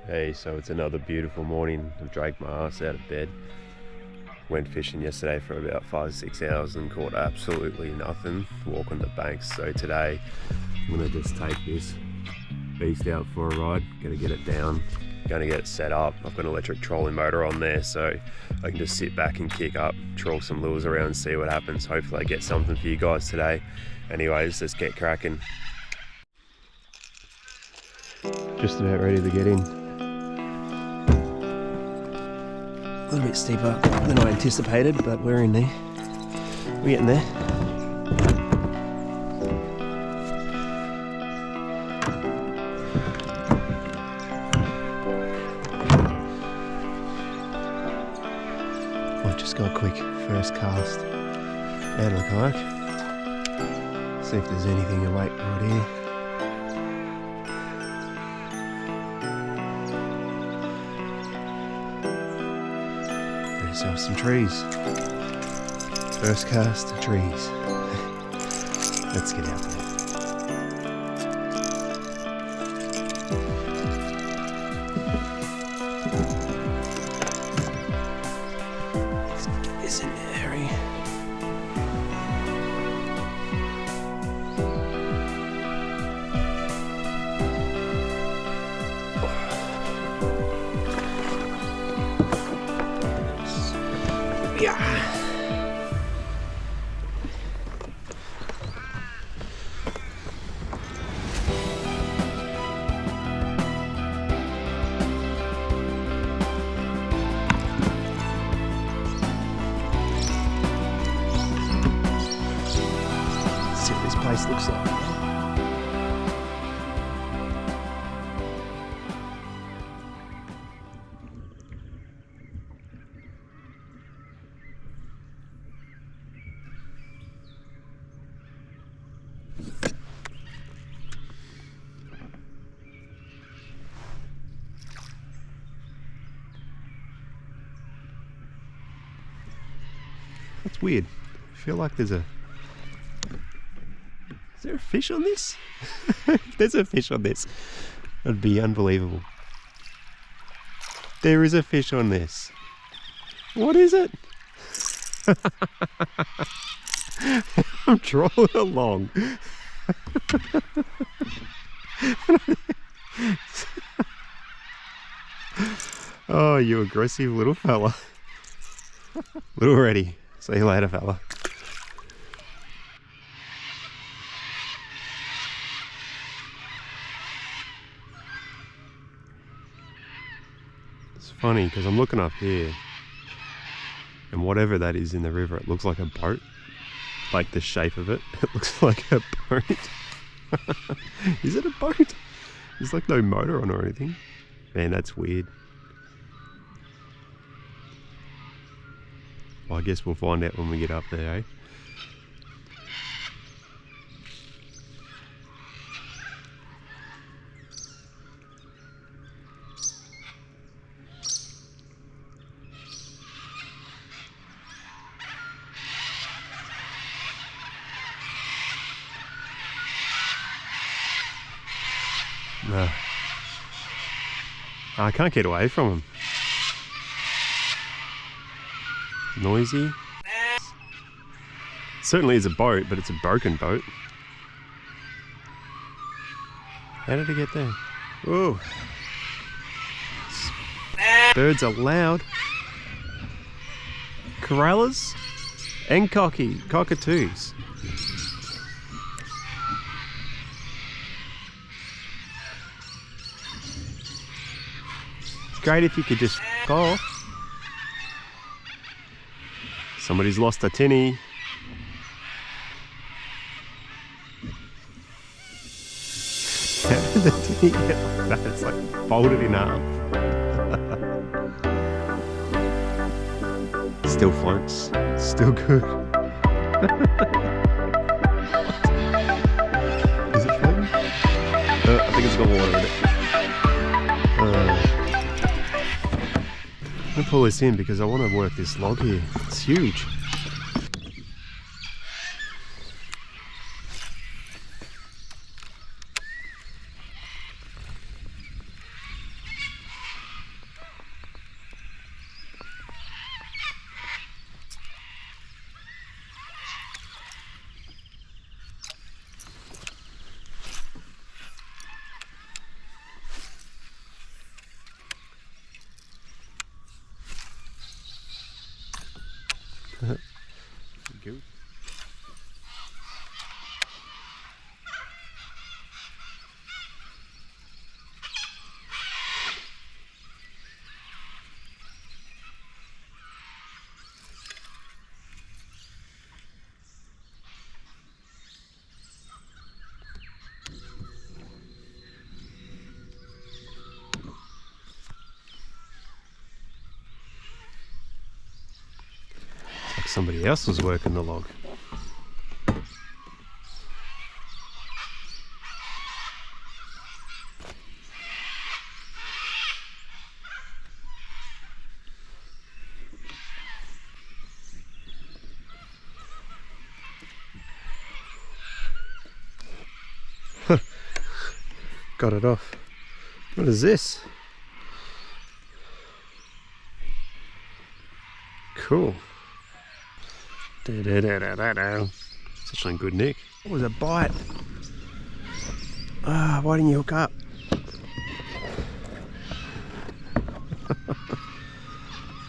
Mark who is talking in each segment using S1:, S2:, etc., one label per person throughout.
S1: Hey, so it's another beautiful morning. I've dragged my ass out of bed. Went fishing yesterday for about 5-6 hours and caught absolutely nothing walking the banks. So today I'm gonna just take this beast out for a ride. Gonna get it down, gonna get it set up. I've got an electric trolling motor on there so I can just sit back and kick up, troll some lures around and see what happens. Hopefully I get something for you guys today. Anyways, let's get cracking. Just about ready to get in. A little bit steeper than I anticipated, but we're in there. We're getting there. I've just got a quick first cast out of the kayak. See if there's anything to wait right here. Yourself some trees. First cast of trees. Let's get out there. Let's get this in there, Harry. Yeah. Let's see what this place looks like. That's weird. I feel like there's a... Is there a fish on this? If there's a fish on this, that'd be unbelievable. There is a fish on this. What is it? I'm trolling along. Oh, you aggressive little fella. Little ready. See you later, fella. It's funny because I'm looking up here and whatever that is in the river, it looks like a boat. Like the shape of it, it looks like a boat. Is it a boat? There's like no motor on or anything. Man, that's weird. Well, I guess we'll find out when we get up there, eh? No. I can't get away from him. Noisy. Certainly is a boat, but it's a broken boat. How did it get there? Whoa. Birds are loud. Corrallers and cockatoos. It's great if you could just f*** off. Somebody's lost a tinny. How did the tinny get like that? It's like folded in half. Still floats. Still good. Is it floating? I think it's got water in it. I'm going to pull this in because I want to work this log here. It's huge. somebody else was working the log. Got it off. What is this? Cool. Such a good nick. What was a bite? Ah, why didn't you hook up?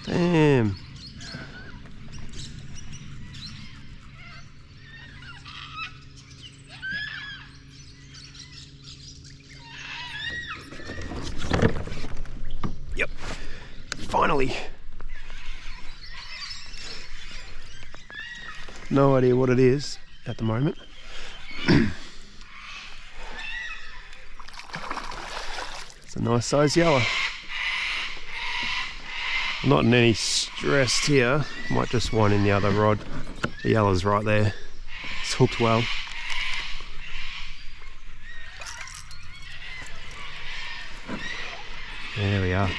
S1: Damn. Yep. Finally. No idea what it is at the moment. It's a nice size yellow. I'm not in any stress here. Might just one in the other rod. The yellow's right there. It's hooked well. There we are.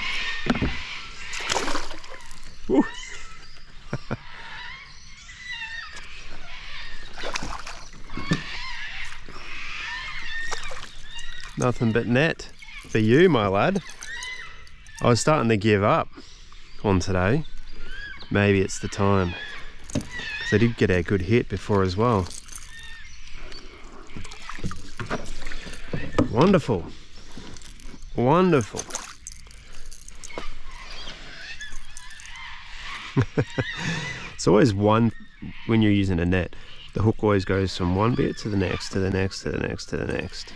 S1: Woo. Nothing but net for you, my lad. I was starting to give up on today. Maybe it's the time, because I did get a good hit before as well. Wonderful. Wonderful. It's always one, when you're using a net, the hook always goes from one bit to the next, to the next, to the next, to the next.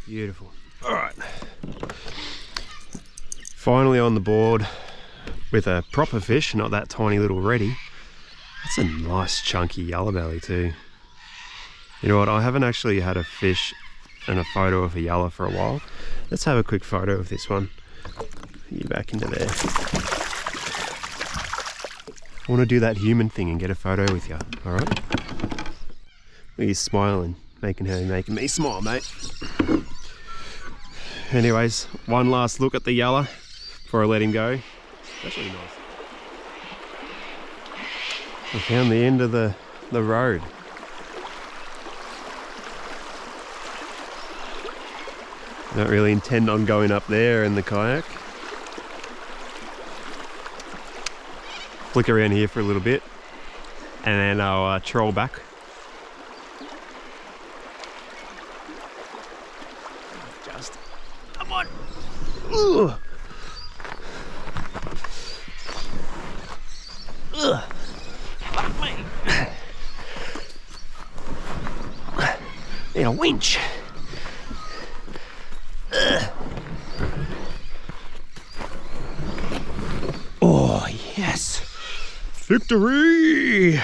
S1: Beautiful. All right. Finally on the board with a proper fish, not that tiny little reddy. That's a nice chunky yellow belly too. You know what? I haven't actually had a fish and a photo of a yellow for a while. Let's have a quick photo of this one. Put you back into there. I want to do that human thing and get a photo with you. All right. Look at you smiling, making me smile, mate. Anyways, one last look at the yellow before I let him go. That's really nice. I found the end of the road. Don't really intend on going up there in the kayak. Flick around here for a little bit and then I'll troll back. Just, come on. Ugh. Ugh. Fuck me. Need a winch. Ugh. Oh yes. Victory!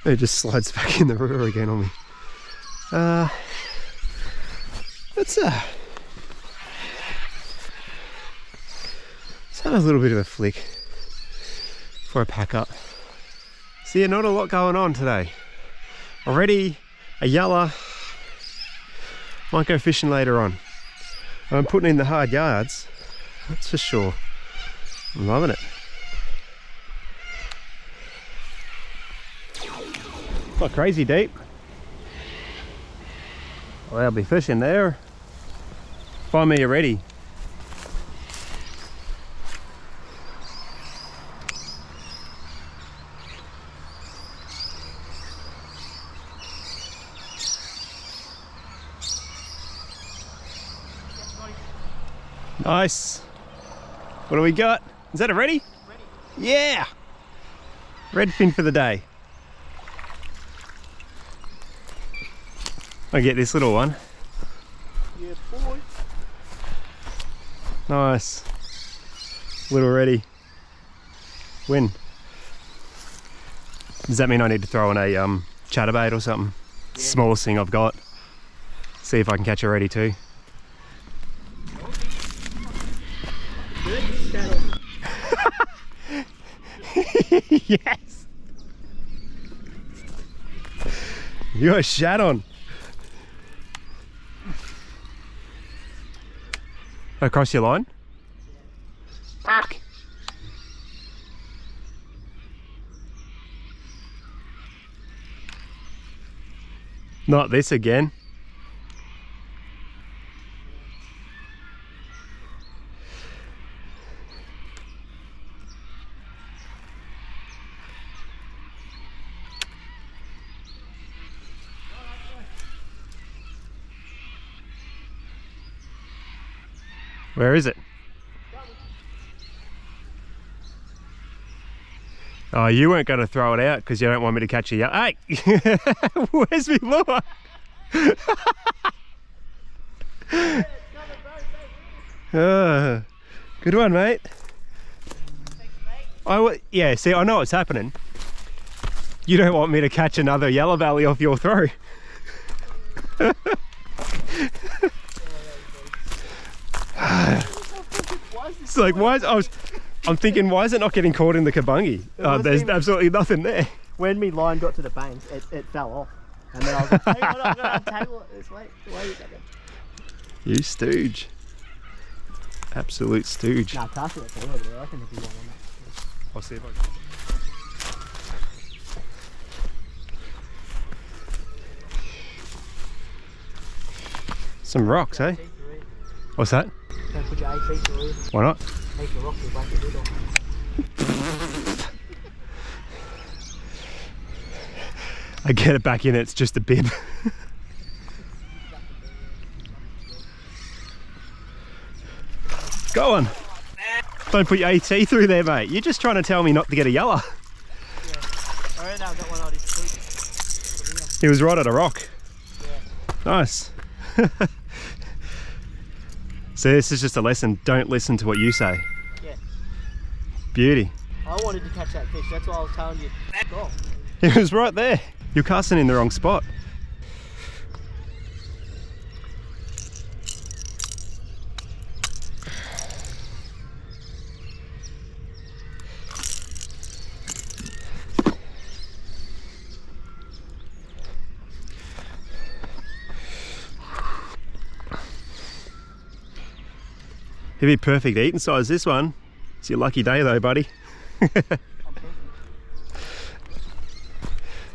S1: It just slides back in the river again on me. Let's have a little bit of a flick before I pack up. So yeah, not a lot going on today. Already a yellow. Might go fishing later on. I'm putting in the hard yards, that's for sure. I'm loving it. Not crazy deep. Well, I'll be fishing there. Find me already. Nice. What do we got? Is that a reddy? Ready. Yeah! Red fin for the day. I get this little one. Yeah, boy. Nice. Little ready. Win. Does that mean I need to throw in a chatterbait or something? Yeah. Smallest thing I've got. See if I can catch a ready too. Yes! You got a shat on. Across your line? Fuck! Not this again. Where is it? Oh, you weren't going to throw it out because you don't want me to catch a yellow. Hey! Where's my lure? Good one, mate. Yeah, see, I know what's happening. You don't want me to catch another yellow belly off your throw. It's like, I'm thinking, why is it not getting caught in the kabungi? There's absolutely nothing there.
S2: When my line got to the bank, it fell off. And then I was like, hey, I'm going to untangle it this way. Wait a second.
S1: You stooge. Absolute stooge.
S2: Nah, casting it forward, but I reckon there'll be one on that.
S1: I'll see if I can. Some rocks, eh? What's that?
S2: Don't put your AC through.
S1: Why not?
S2: Take the rocks and whack the lid off.
S1: I get it back in, it's just a bib. Go on. Don't put your AT through there, mate. You're just trying to tell me not to get a yellow.
S2: Yeah. I reckon I got one on his feet.
S1: He was right at a rock.
S2: Yeah.
S1: Nice. So this is just a lesson. Don't listen to what you say.
S2: Yeah.
S1: Beauty.
S2: I wanted to catch that fish. That's why I was telling you. Back off.
S1: It was right there. You're casting in the wrong spot. It'd be perfect eating size, this one. It's your lucky day though, buddy.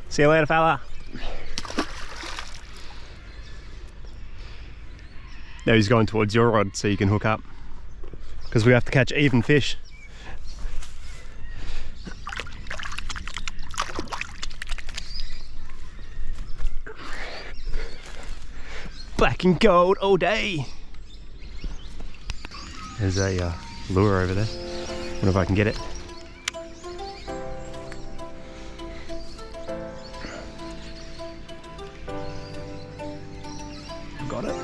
S1: See you later, fella. Now he's going towards your rod so you can hook up, because we have to catch even fish. Black and gold all day. There's a lure over there. Wonder if I can get it. I've got it.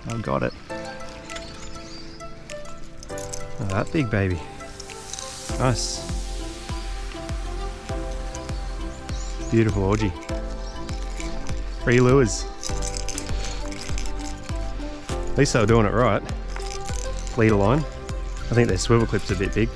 S1: I've got it. Oh, that big baby. Nice. Beautiful orgy. 3 lures. At least they were doing it right. Leader line. I think their swivel clip's a bit big.